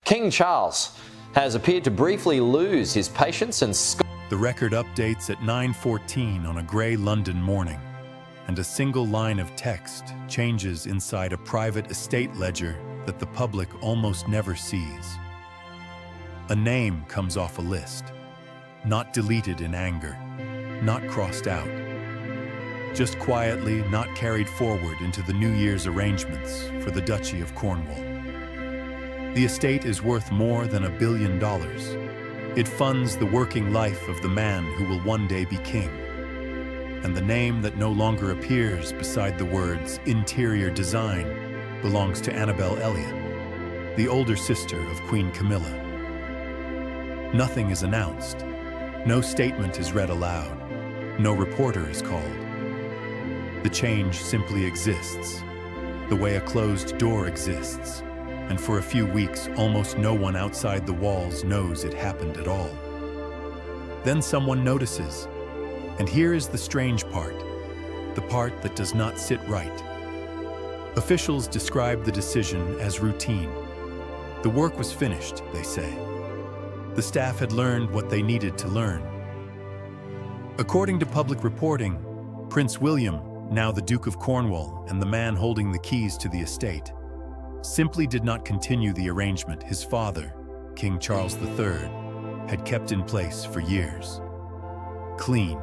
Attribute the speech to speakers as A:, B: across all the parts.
A: King Charles has appeared to briefly lose his patience and
B: The record updates at 9:14 on a grey London morning, and a single line of text changes inside a private estate ledger that the public almost never sees. A name comes off a list, not deleted in anger, not crossed out, just quietly not carried forward into the New Year's arrangements for the Duchy of Cornwall. The estate is worth more than $1 billion. It funds the working life of the man who will one day be king. And the name that no longer appears beside the words interior design belongs to Annabel Elliot, the older sister of Queen Camilla. Nothing is announced. No statement is read aloud. No reporter is called. The change simply exists, the way a closed door exists. And for a few weeks, almost no one outside the walls knows it happened at all. Then someone notices, and here is the strange part, the part that does not sit right. Officials describe the decision as routine. The work was finished, they say. The staff had learned what they needed to learn. According to public reporting, Prince William, now the Duke of Cornwall and the man holding the keys to the estate, simply did not continue the arrangement his father, King Charles III, had kept in place for years. Clean,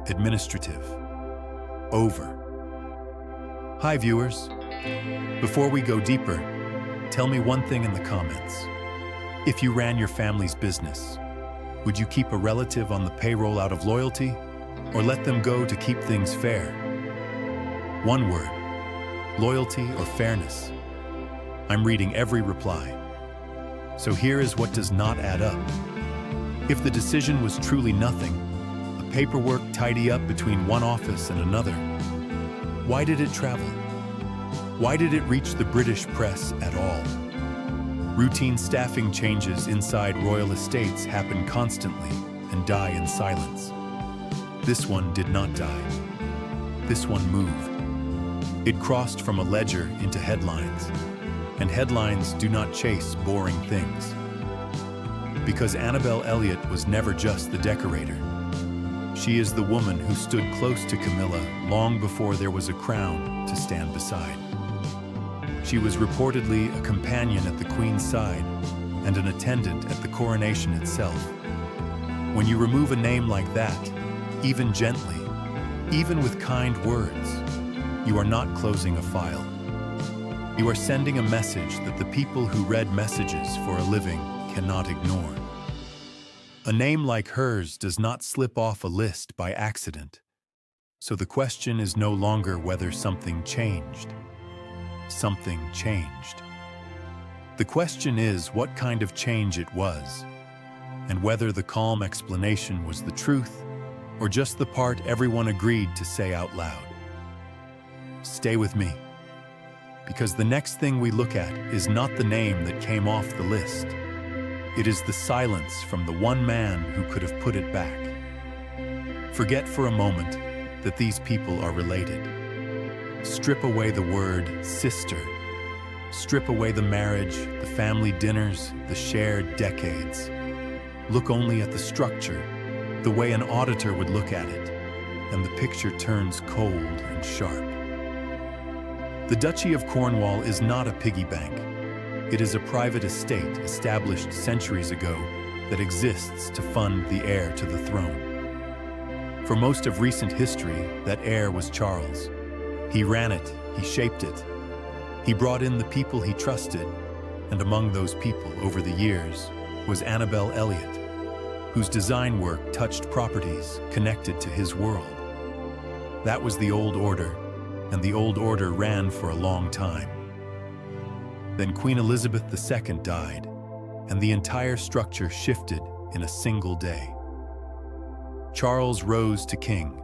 B: administrative, over. Hi viewers, before we go deeper, tell me one thing in the comments. If you ran your family's business, would you keep a relative on the payroll out of loyalty, or let them go to keep things fair? One word, loyalty or fairness. I'm reading every reply. So here is what does not add up. If the decision was truly nothing, a paperwork tidy up between one office and another, why did it travel? Why did it reach the British press at all? Routine staffing changes inside royal estates happen constantly and die in silence. This one did not die. This one moved. It crossed from a ledger into headlines. And headlines do not chase boring things. Because Annabel Elliot was never just the decorator. She is the woman who stood close to Camilla long before there was a crown to stand beside. She was reportedly a companion at the Queen's side and an attendant at the coronation itself. When you remove a name like that, even gently, even with kind words, you are not closing a file. You are sending a message that the people who read messages for a living cannot ignore. A name like hers does not slip off a list by accident. So the question is no longer whether something changed. Something changed. The question is what kind of change it was, and whether the calm explanation was the truth or just the part everyone agreed to say out loud. Stay with me. Because the next thing we look at is not the name that came off the list. It is the silence from the one man who could have put it back. Forget for a moment that these people are related. Strip away the word sister. Strip away the marriage, the family dinners, the shared decades. Look only at the structure, the way an auditor would look at it, and the picture turns cold and sharp. The Duchy of Cornwall is not a piggy bank. It is a private estate established centuries ago that exists to fund the heir to the throne. For most of recent history, that heir was Charles. He ran it, he shaped it. He brought in the people he trusted, and among those people over the years was Annabel Elliot, whose design work touched properties connected to his world. That was the old order. And the old order ran for a long time. Then Queen Elizabeth II died, and the entire structure shifted in a single day. Charles rose to king.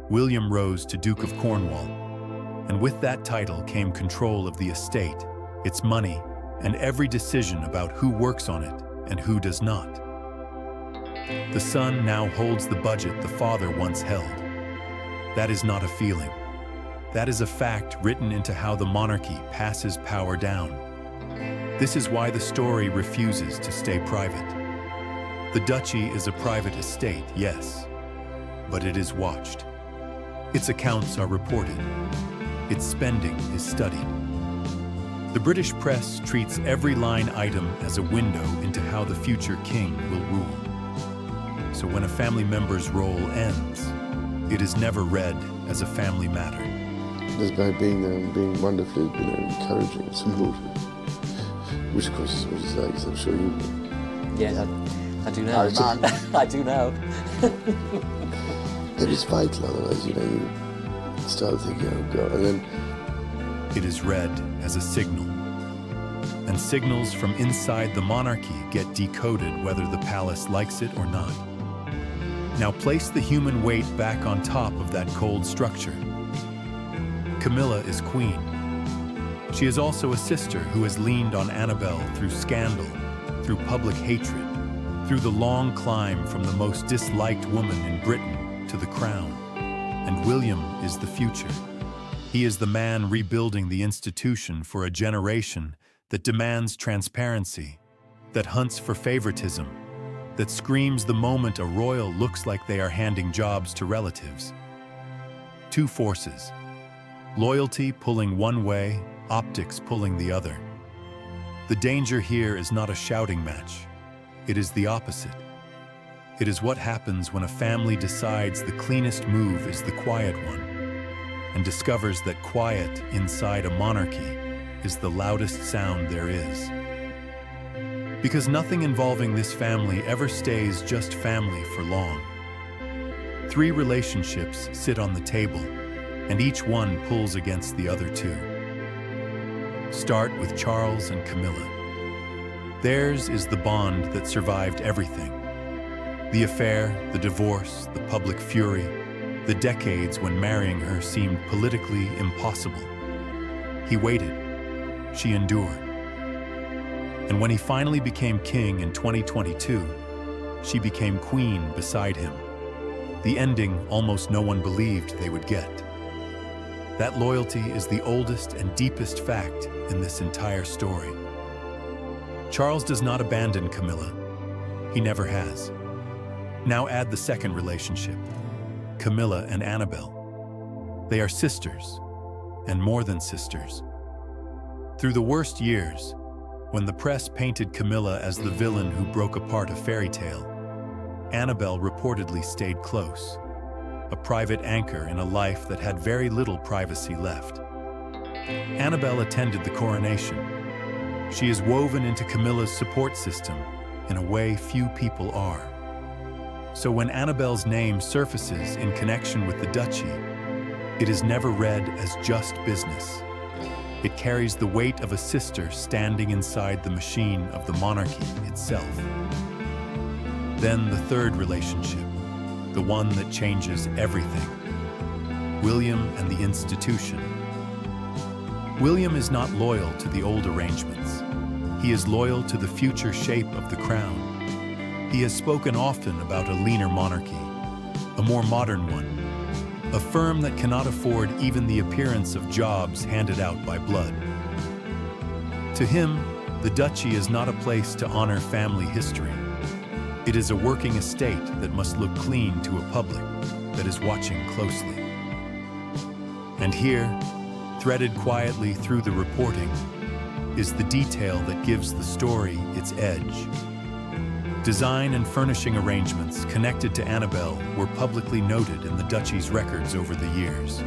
B: William rose to Duke of Cornwall, and with that title came control of the estate, its money, and every decision about who works on it and who does not. The son now holds the budget the father once held. That is not a feeling. That is a fact written into how the monarchy passes power down. This is why the story refuses to stay private. The duchy is a private estate, yes, but it is watched. Its accounts are reported. Its spending is studied. The British press treats every line item as a window into how the future king will rule. So when a family member's role ends, it is never read as a family matter.
C: Just by being there and being wonderfully, encouraging and supportive, which of course is what it's like, as I'm sure you know.
D: Yes, I do know. I do know.
C: It is vital, otherwise, you start thinking, oh God, and then
B: it is read as a signal. And signals from inside the monarchy get decoded whether the palace likes it or not. Now place the human weight back on top of that cold structure. Camilla is queen. She is also a sister who has leaned on Annabelle through scandal, through public hatred, through the long climb from the most disliked woman in Britain to the crown. And William is the future. He is the man rebuilding the institution for a generation that demands transparency, that hunts for favoritism, that screams the moment a royal looks like they are handing jobs to relatives. Two forces, loyalty pulling one way, optics pulling the other. The danger here is not a shouting match. It is the opposite. It is what happens when a family decides the cleanest move is the quiet one, and discovers that quiet inside a monarchy is the loudest sound there is. Because nothing involving this family ever stays just family for long. 3 relationships sit on the table, and each one pulls against the other 2. Start with Charles and Camilla. Theirs is the bond that survived everything. The affair, the divorce, the public fury, the decades when marrying her seemed politically impossible. He waited. She endured. And when he finally became king in 2022, she became queen beside him. The ending almost no one believed they would get. That loyalty is the oldest and deepest fact in this entire story. Charles does not abandon Camilla. He never has. Now add the second relationship, Camilla and Annabelle. They are sisters, and more than sisters. Through the worst years, when the press painted Camilla as the villain who broke apart a fairy tale, Annabelle reportedly stayed close, a private anchor in a life that had very little privacy left. Annabelle attended the coronation. She is woven into Camilla's support system in a way few people are. So when Annabelle's name surfaces in connection with the duchy, it is never read as just business. It carries the weight of a sister standing inside the machine of the monarchy itself. Then the third relationship, the one that changes everything. William and the institution. William is not loyal to the old arrangements. He is loyal to the future shape of the crown. He has spoken often about a leaner monarchy, a more modern one, a firm that cannot afford even the appearance of jobs handed out by blood. To him, the duchy is not a place to honor family history. It is a working estate that must look clean to a public that is watching closely. And here, threaded quietly through the reporting, is the detail that gives the story its edge. Design and furnishing arrangements connected to Annabelle were publicly noted in the duchy's records over the years.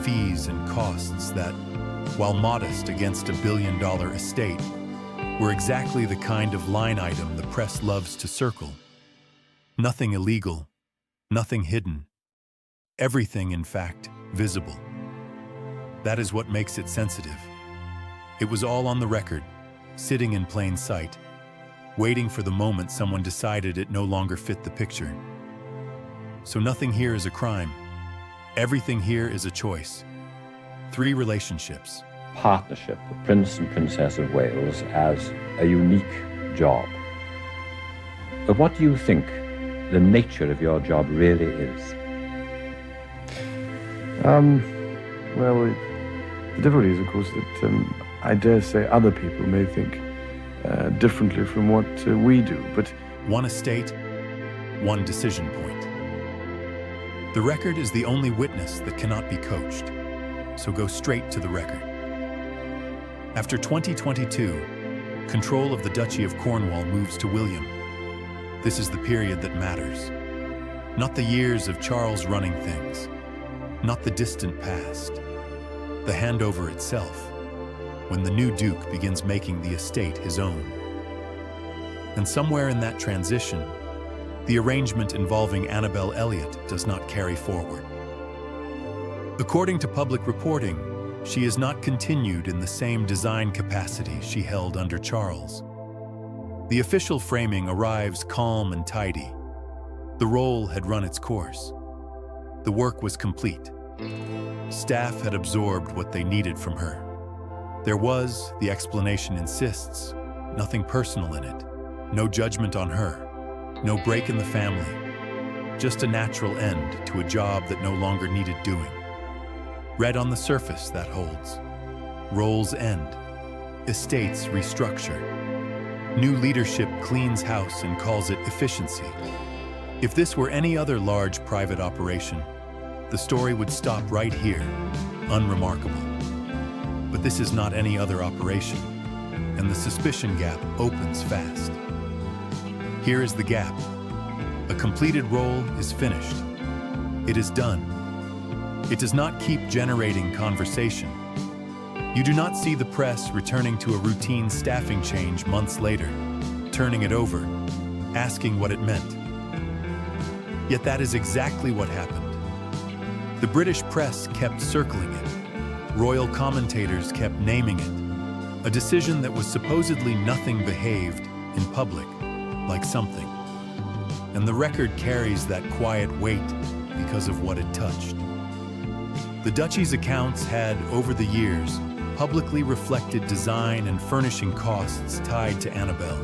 B: Fees and costs that, while modest against $1 billion estate, were exactly the kind of line item the press loves to circle. Nothing illegal, nothing hidden. Everything, in fact, visible. That is what makes it sensitive. It was all on the record, sitting in plain sight, waiting for the moment someone decided it no longer fit the picture. So nothing here is a crime. Everything here is a choice. 3 relationships.
E: Partnership, the Prince and Princess of Wales, as a unique job. But what do you think the nature of your job really is?
F: Well, the difficulty is, of course, that I dare say other people may think
C: differently from what we do. But
B: One estate, one decision point. The record is the only witness that cannot be coached, so go straight to the record. After 2022, control of the Duchy of Cornwall moves to William. This is the period that matters. Not the years of Charles running things, not the distant past. The handover itself, when the new Duke begins making the estate his own. And somewhere in that transition, the arrangement involving Annabel Elliot does not carry forward. According to public reporting, she is not continued in the same design capacity she held under Charles. The official framing arrives calm and tidy. The role had run its course. The work was complete. Staff had absorbed what they needed from her. There was, the explanation insists, nothing personal in it. No judgment on her. No break in the family. Just a natural end to a job that no longer needed doing. Read on the surface, that holds. Roles end. Estates restructure. New leadership cleans house and calls it efficiency. If this were any other large private operation, the story would stop right here, unremarkable. But this is not any other operation, and the suspicion gap opens fast. Here is the gap. A completed role is finished. It is done. It does not keep generating conversation. You do not see the press returning to a routine staffing change months later, turning it over, asking what it meant. Yet that is exactly what happened. The British press kept circling it. Royal commentators kept naming it. A decision that was supposedly nothing behaved in public like something. And the record carries that quiet weight because of what it touched. The Duchy's accounts had, over the years, publicly reflected design and furnishing costs tied to Annabel.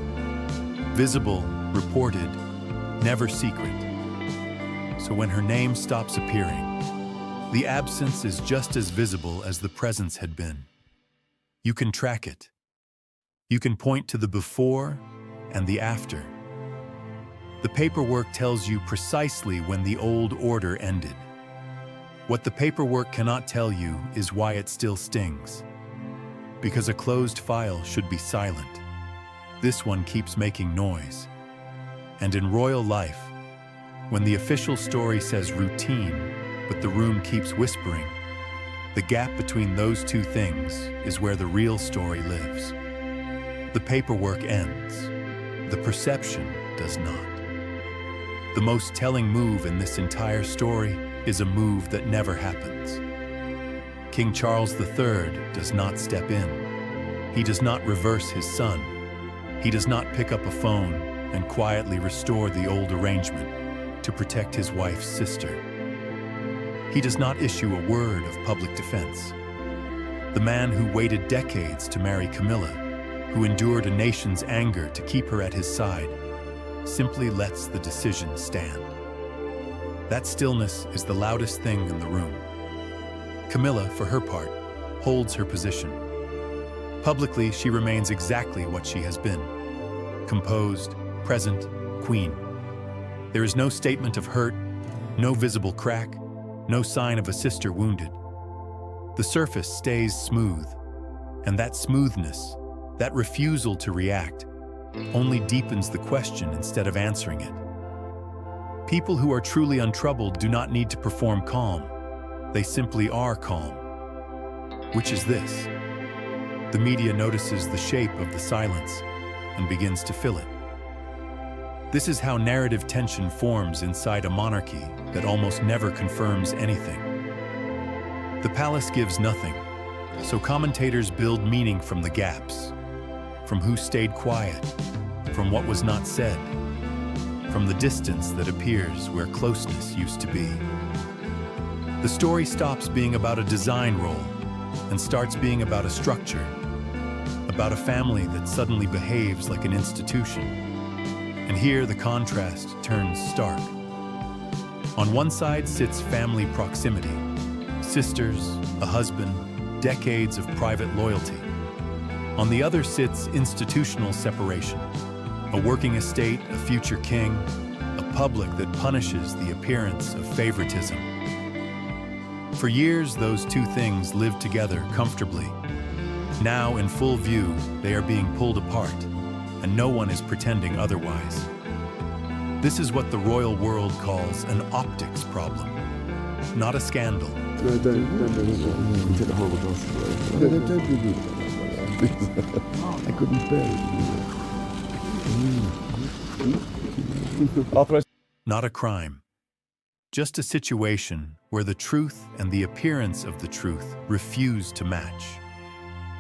B: Visible, reported, never secret. So when her name stops appearing, the absence is just as visible as the presence had been. You can track it. You can point to the before and the after. The paperwork tells you precisely when the old order ended. What the paperwork cannot tell you is why it still stings. Because a closed file should be silent. This one keeps making noise. And in royal life, when the official story says routine, but the room keeps whispering, the gap between those two things is where the real story lives. The paperwork ends. The perception does not. The most telling move in this entire story is a move that never happens. King Charles III does not step in. He does not reverse his son. He does not pick up a phone and quietly restore the old arrangement to protect his wife's sister. He does not issue a word of public defense. The man who waited decades to marry Camilla, who endured a nation's anger to keep her at his side, simply lets the decision stand. That stillness is the loudest thing in the room. Camilla, for her part, holds her position. Publicly, she remains exactly what she has been. Composed, present, queen. There is no statement of hurt, no visible crack, no sign of a sister wounded. The surface stays smooth, and that smoothness, that refusal to react, only deepens the question instead of answering it. People who are truly untroubled do not need to perform calm. They simply are calm. Which is this? The media notices the shape of the silence and begins to fill it. This is how narrative tension forms inside a monarchy that almost never confirms anything. The palace gives nothing, so commentators build meaning from the gaps, from who stayed quiet, from what was not said, from the distance that appears where closeness used to be. The story stops being about a design role and starts being about a structure, about a family that suddenly behaves like an institution. And here the contrast turns stark. On one side sits family proximity, sisters, a husband, decades of private loyalty. On the other sits institutional separation, a working estate, a future king, a public that punishes the appearance of favoritism. For years, those two things lived together comfortably. Now, in full view, they are being pulled apart, and no one is pretending otherwise. This is what the royal world calls an optics problem, not a scandal.
C: No, don't take the horrible glasses away. No, don't do that. I couldn't bear it.
B: Not a crime. Just a situation where the truth and the appearance of the truth refuse to match,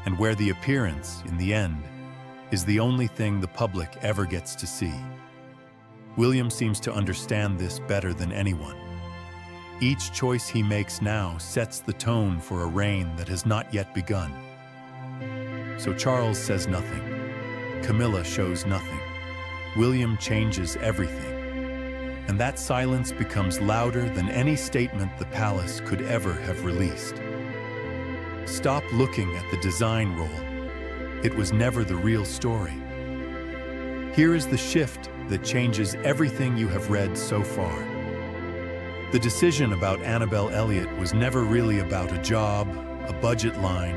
B: and where the appearance, in the end, is the only thing the public ever gets to see. William seems to understand this better than anyone. Each choice he makes now sets the tone for a reign that has not yet begun. So Charles says nothing. Camilla shows nothing. William changes everything. And that silence becomes louder than any statement the palace could ever have released. Stop looking at the design role. It was never the real story. Here is the shift that changes everything you have read so far. The decision about Annabel Elliot was never really about a job, a budget line,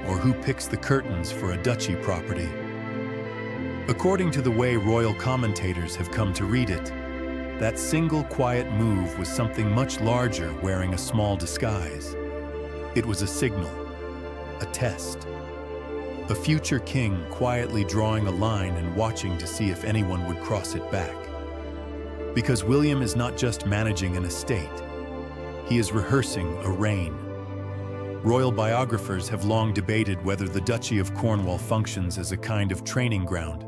B: or who picks the curtains for a duchy property. According to the way royal commentators have come to read it, that single quiet move was something much larger wearing a small disguise. It was a signal, a test. A future king quietly drawing a line and watching to see if anyone would cross it back. Because William is not just managing an estate, he is rehearsing a reign. Royal biographers have long debated whether the Duchy of Cornwall functions as a kind of training ground,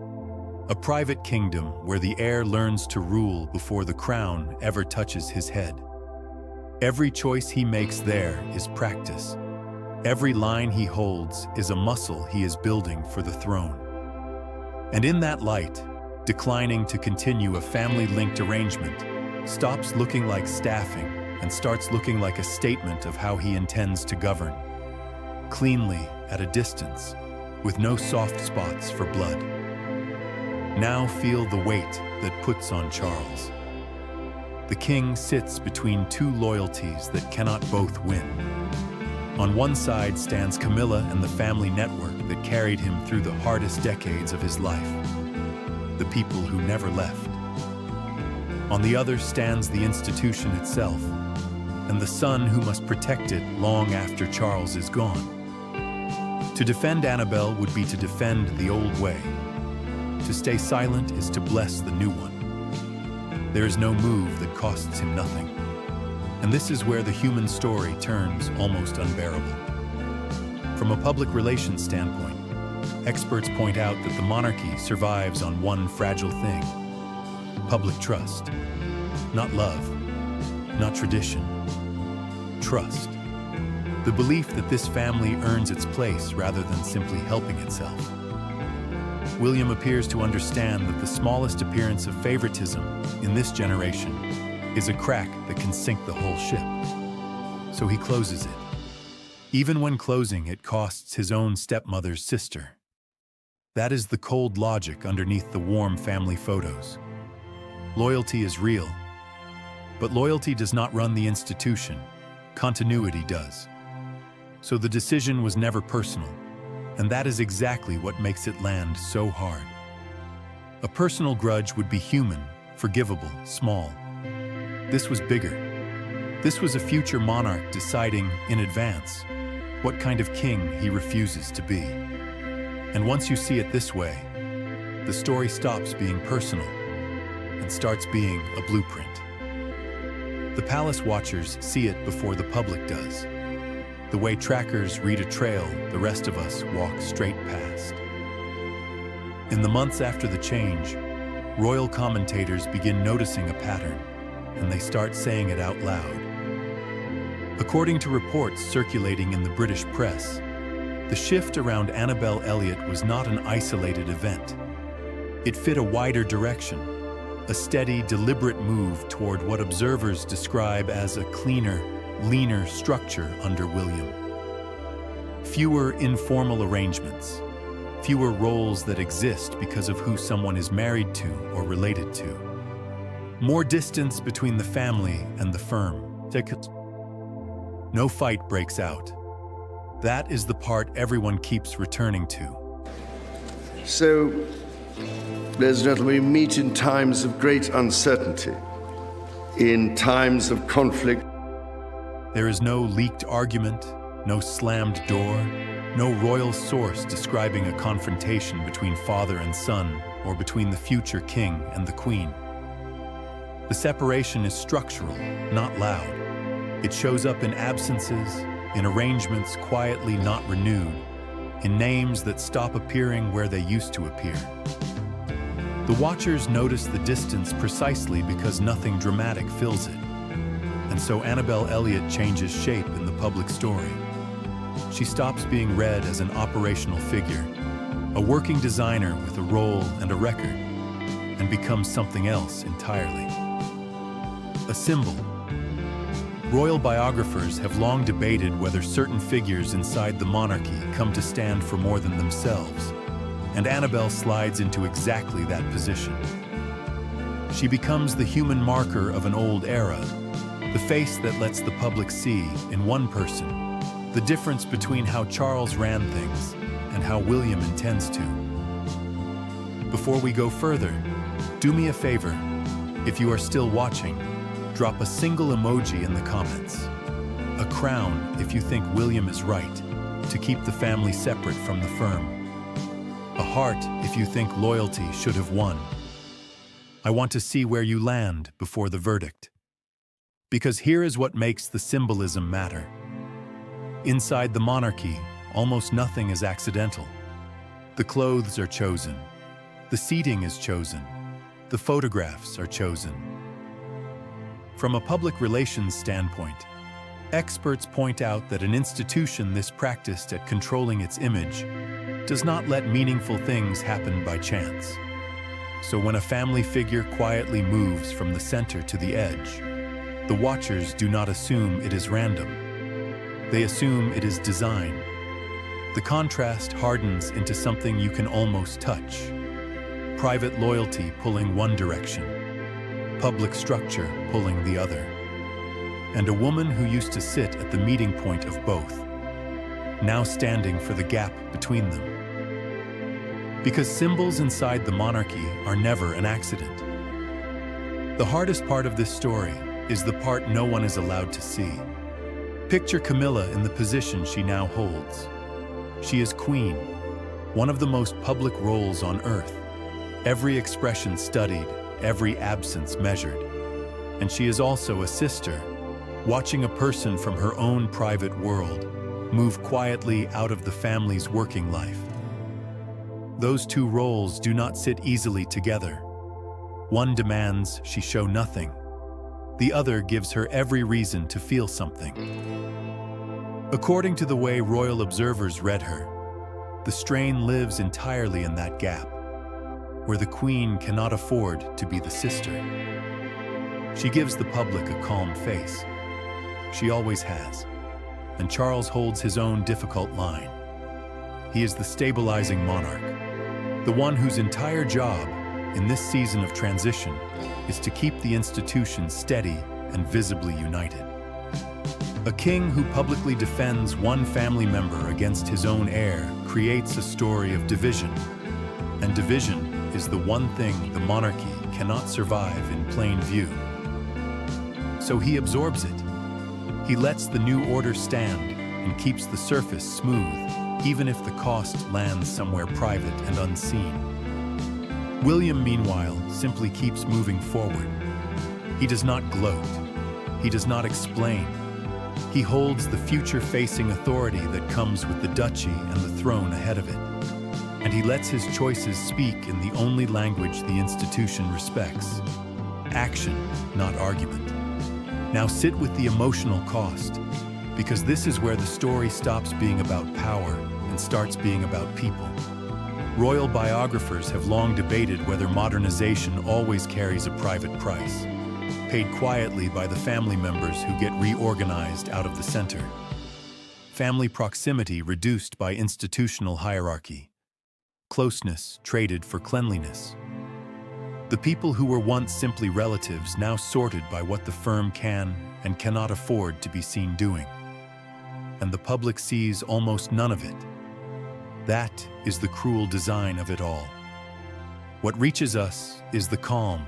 B: a private kingdom where the heir learns to rule before the crown ever touches his head. Every choice he makes there is practice. Every line he holds is a muscle he is building for the throne. And in that light, declining to continue a family-linked arrangement stops looking like staffing and starts looking like a statement of how he intends to govern. Cleanly, at a distance, with no soft spots for blood. Now feel the weight that puts on Charles. The king sits between two loyalties that cannot both win. On one side stands Camilla and the family network that carried him through the hardest decades of his life, the people who never left. On the other stands the institution itself, and the son who must protect it long after Charles is gone. To defend Annabel would be to defend the old way. To stay silent is to bless the new one. There is no move that costs him nothing. And this is where the human story turns almost unbearable. From a public relations standpoint, experts point out that the monarchy survives on one fragile thing: public trust. Not love, not tradition, trust. The belief that this family earns its place rather than simply helping itself. William appears to understand that the smallest appearance of favoritism in this generation is a crack that can sink the whole ship. So he closes it. Even when closing, it costs his own stepmother's sister. That is the cold logic underneath the warm family photos. Loyalty is real, but loyalty does not run the institution. Continuity does. So the decision was never personal, and that is exactly what makes it land so hard. A personal grudge would be human, forgivable, small. This was bigger. This was a future monarch deciding in advance what kind of king he refuses to be. And once you see it this way, the story stops being personal and starts being a blueprint. The palace watchers see it before the public does. The way trackers read a trail, the rest of us walk straight past. In the months after the change, royal commentators begin noticing a pattern, and they start saying it out loud. According to reports circulating in the British press, the shift around Annabel Elliot was not an isolated event. It fit a wider direction, a steady, deliberate move toward what observers describe as a cleaner, leaner structure under William. Fewer informal arrangements, fewer roles that exist because of who someone is married to or related to. More distance between the family and the firm. No fight breaks out. That is the part everyone keeps returning to.
C: So, ladies and gentlemen, we meet in times of great uncertainty, in times of conflict.
B: There is no leaked argument, no slammed door, no royal source describing a confrontation between father and son or between the future king and the queen. The separation is structural, not loud. It shows up in absences, in arrangements quietly not renewed, in names that stop appearing where they used to appear. The watchers notice the distance precisely because nothing dramatic fills it. And so Annabelle Elliott changes shape in the public story. She stops being read as an operational figure, a working designer with a role and a record, and becomes something else entirely. A symbol. Royal biographers have long debated whether certain figures inside the monarchy come to stand for more than themselves, and Annabelle slides into exactly that position. She becomes the human marker of an old era, the face that lets the public see, in one person, the difference between how Charles ran things and how William intends to. Before we go further, do me a favor. If you are still watching, drop a single emoji in the comments. A crown if you think William is right, to keep the family separate from the firm. A heart if you think loyalty should have won. I want to see where you land before the verdict. Because here is what makes the symbolism matter. Inside the monarchy, almost nothing is accidental. The clothes are chosen. The seating is chosen. The photographs are chosen. From a public relations standpoint, experts point out that an institution this practiced at controlling its image does not let meaningful things happen by chance. So when a family figure quietly moves from the center to the edge, the watchers do not assume it is random. They assume it is design. The contrast hardens into something you can almost touch. Private loyalty pulling one direction, public structure pulling the other. And a woman who used to sit at the meeting point of both, now standing for the gap between them. Because symbols inside the monarchy are never an accident. The hardest part of this story is the part no one is allowed to see. Picture Camilla in the position she now holds. She is queen, one of the most public roles on earth. Every expression studied, every absence measured. And she is also a sister, watching a person from her own private world move quietly out of the family's working life. Those two roles do not sit easily together. One demands she show nothing. The other gives her every reason to feel something. According to the way royal observers read her, the strain lives entirely in that gap, where the queen cannot afford to be the sister. She gives the public a calm face. She always has. And Charles holds his own difficult line. He is the stabilizing monarch, the one whose entire job in this season of transition is to keep the institution steady and visibly united. A king who publicly defends one family member against his own heir creates a story of division. And division is the one thing the monarchy cannot survive in plain view. So he absorbs it. He lets the new order stand and keeps the surface smooth, even if the cost lands somewhere private and unseen. William, meanwhile, simply keeps moving forward. He does not gloat. He does not explain. He holds the future-facing authority that comes with the duchy and the throne ahead of it. And he lets his choices speak in the only language the institution respects. Action, not argument. Now sit with the emotional cost, because this is where the story stops being about power and starts being about people. Royal biographers have long debated whether modernization always carries a private price, paid quietly by the family members who get reorganized out of the center. Family proximity reduced by institutional hierarchy. closeness traded for cleanliness. The people who were once simply relatives now sorted by what the firm can and cannot afford to be seen doing. And the public sees almost none of it. That is the cruel design of it all. What reaches us is the calm,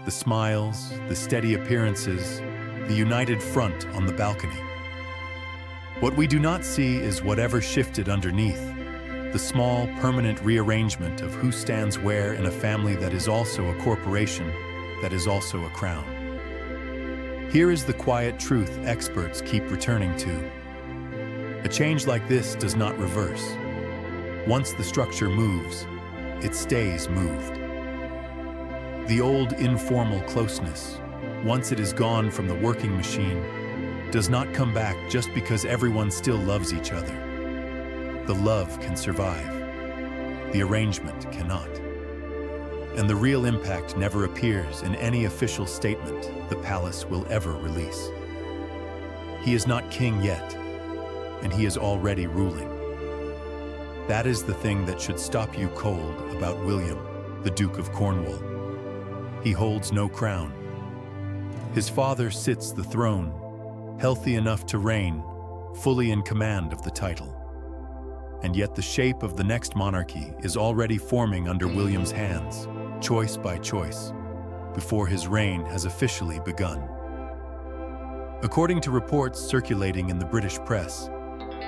B: the smiles, the steady appearances, the united front on the balcony. What we do not see is whatever shifted underneath, the small, permanent rearrangement of who stands where in a family that is also a corporation, that is also a crown. Here is the quiet truth experts keep returning to. A change like this does not reverse. Once the structure moves, it stays moved. The old informal closeness, once it is gone from the working machine, does not come back just because everyone still loves each other. The love can survive. The arrangement cannot. And the real impact never appears in any official statement the palace will ever release. He is not king yet, and he is already ruling. That is the thing that should stop you cold about William, the Duke of Cornwall. He holds no crown. His father sits the throne, healthy enough to reign, fully in command of the title. And yet the shape of the next monarchy is already forming under William's hands, choice by choice, before his reign has officially begun. According to reports circulating in the British press,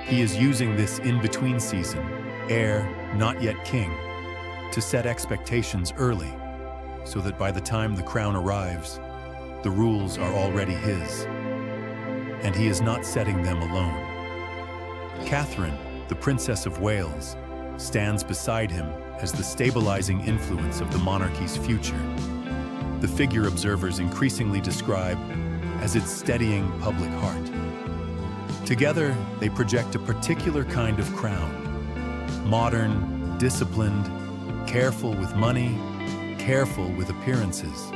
B: he is using this in-between season, heir, not yet king, to set expectations early, so that by the time the crown arrives, the rules are already his. And he is not setting them alone. Catherine, the Princess of Wales, stands beside him as the stabilizing influence of the monarchy's future, the figure observers increasingly describe as its steadying public heart. Together, they project a particular kind of crown, modern, disciplined, careful with money, careful with appearances.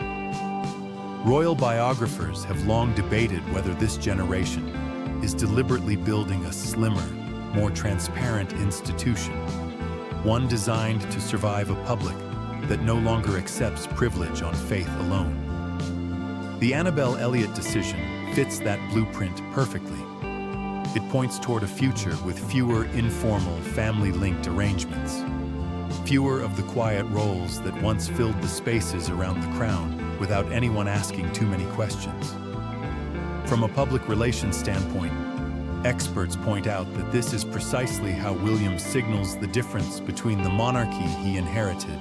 B: Royal biographers have long debated whether this generation is deliberately building a slimmer, more transparent institution, one designed to survive a public that no longer accepts privilege on faith alone. The Annabel Elliott decision fits that blueprint perfectly. It points toward a future with fewer informal, family-linked arrangements, fewer of the quiet roles that once filled the spaces around the crown without anyone asking too many questions. From a public relations standpoint, experts point out that this is precisely how William signals the difference between the monarchy he inherited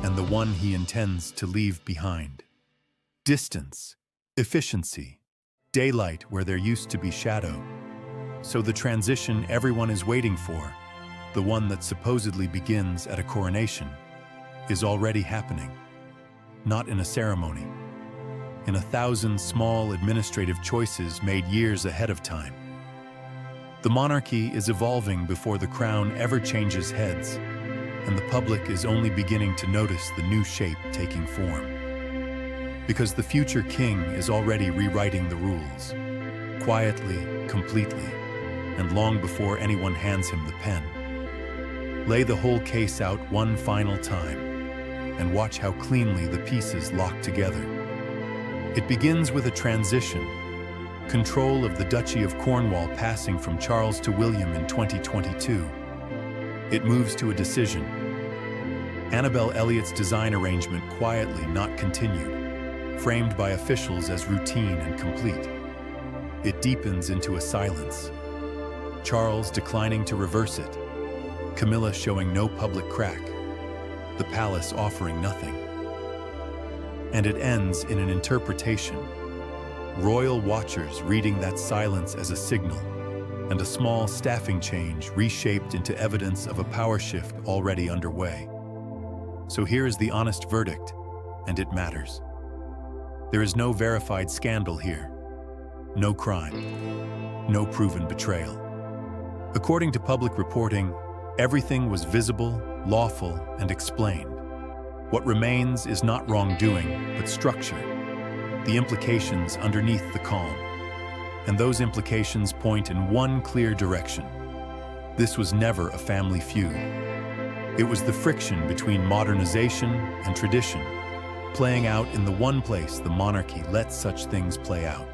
B: and the one he intends to leave behind. Distance, efficiency, daylight where there used to be shadow. So the transition everyone is waiting for, the one that supposedly begins at a coronation, is already happening. Not in a ceremony, in 1,000 small administrative choices made years ahead of time. The monarchy is evolving before the crown ever changes heads, and the public is only beginning to notice the new shape taking form. Because the future king is already rewriting the rules, quietly, completely, and long before anyone hands him the pen. Lay the whole case out one final time, and watch how cleanly the pieces lock together. It begins with a transition, control of the Duchy of Cornwall passing from Charles to William in 2022. It moves to a decision. Annabel Elliott's design arrangement quietly not continued, framed by officials as routine and complete. It deepens into a silence. Charles declining to reverse it, Camilla showing no public crack, the palace offering nothing. And it ends in an interpretation. Royal watchers reading that silence as a signal, and a small staffing change reshaped into evidence of a power shift already underway. So here is the honest verdict, and it matters. There is no verified scandal here, no crime, no proven betrayal. According to public reporting, everything was visible, lawful, and explained. What remains is not wrongdoing, but structure, the implications underneath the calm. And those implications point in one clear direction. This was never a family feud. It was the friction between modernization and tradition, playing out in the one place the monarchy lets such things play out,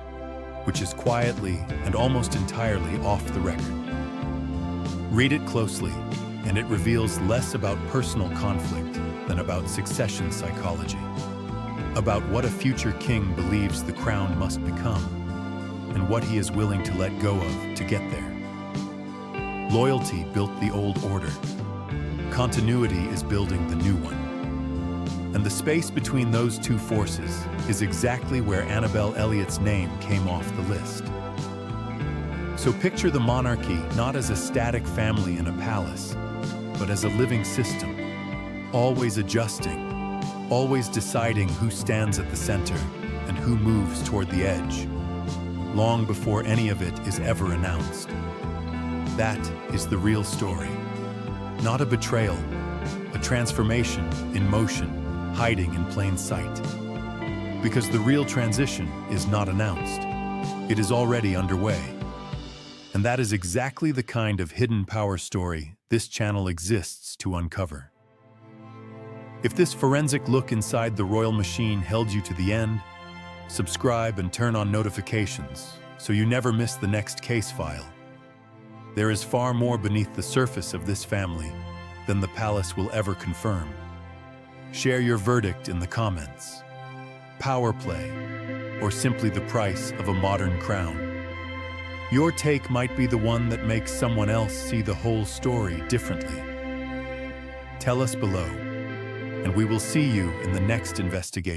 B: which is quietly and almost entirely off the record. Read it closely, and it reveals less about personal conflict than about succession psychology, about what a future king believes the crown must become, and what he is willing to let go of to get there. Loyalty built the old order. Continuity is building the new one. And the space between those two forces is exactly where Annabelle Elliott's name came off the list. So picture the monarchy not as a static family in a palace, but as a living system, always adjusting, always deciding who stands at the center and who moves toward the edge, long before any of it is ever announced. That is the real story. Not a betrayal, a transformation in motion, hiding in plain sight. Because the real transition is not announced. It is already underway. And that is exactly the kind of hidden power story this channel exists to uncover. If this forensic look inside the royal machine held you to the end, subscribe and turn on notifications so you never miss the next case file. There is far more beneath the surface of this family than the palace will ever confirm. Share your verdict in the comments. Power play, or simply the price of a modern crown. Your take might be the one that makes someone else see the whole story differently. Tell us below, and we will see you in the next investigation.